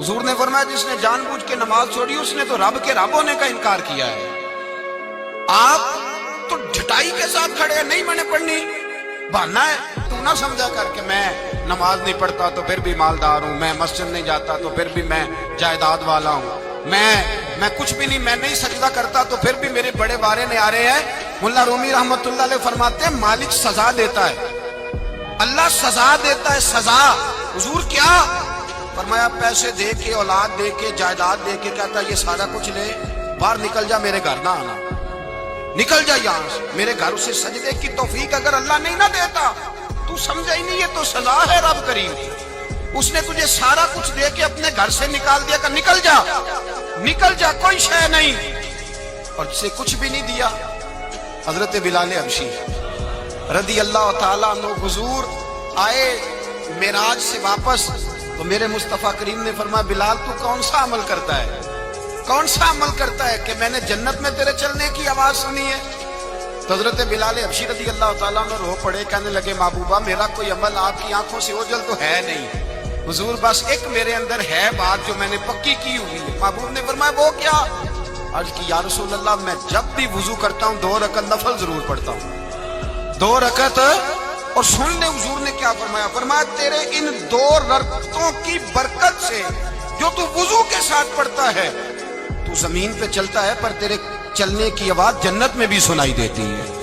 حضور نے فرمایا جس نے جان بوجھ کے نماز چھوڑی اس نے تو رب کے رب ہونے کا انکار کیا ہے۔ آپ تو جھٹائی کے ساتھ کھڑے ہیں، نہیں میں نے پڑھنی، بہانا ہے۔ تو نہ سمجھا کر کہ میں نماز نہیں پڑھتا تو پھر بھی مالدار ہوں، میں مسجد نہیں جاتا تو پھر بھی میں جائیداد والا ہوں، میں کچھ بھی نہیں، میں نہیں سجدہ کرتا تو پھر بھی میرے بڑے بارے نے آ رہے ہیں۔ ملا رومی رحمت اللہ علیہ فرماتے ہیں مالک سزا دیتا ہے، اللہ سزا دیتا ہے، سزا۔ حضور کیا؟ فرمایا پیسے دے کے، اولاد دے کے، جائیداد دے کے، کہتا ہے یہ سارا کچھ لے، باہر نکل جا، میرے گھر نہ آنا، نکل جا یہاں سے میرے گھر۔ اسے سجدے کی توفیق اگر اللہ نہیں نہ دیتا تو سمجھا ہی نہیں، یہ تو سزا ہے رب کریم کی۔ اس نے تجھے سارا کچھ دے کے اپنے گھر سے نکال دیا کہ نکل جا، نکل جا، کوئی شے نہیں، اور جسے کچھ بھی نہیں دیا۔ حضرت بلال حبشی رضی اللہ تعالیٰ عنہ حضور آئے معراج سے واپس تو میرے مصطفیٰ کریم نے فرمایا بلال تو کون سا عمل کرتا ہے، کون سا عمل کرتا ہے کہ میں نے جنت میں تیرے چلنے کی آواز سنی ہے؟ تو حضرت بلال حبشی رضی اللہ تعالیٰ عنہ رو پڑے، کہنے لگے محبوبہ میرا کوئی عمل آپ کی آنکھوں سے اوجھل تو ہے نہیں حضور، بس ایک میرے اندر ہے بات جو میں نے پکی کی ہوئی ہے۔ محبوب نے فرمایا وہ کیا؟ عرض کی یا رسول اللہ میں جب بھی وضو کرتا ہوں 2 رکعت نفل ضرور پڑھتا ہوں، 2 رکعت۔ اور سن لے حضور نے کیا فرمایا، فرمایا تیرے ان 2 رکعتوں کی برکت سے جو تو وضو کے ساتھ پڑھتا ہے تو زمین پہ چلتا ہے پر تیرے چلنے کی آواز جنت میں بھی سنائی دیتی ہے۔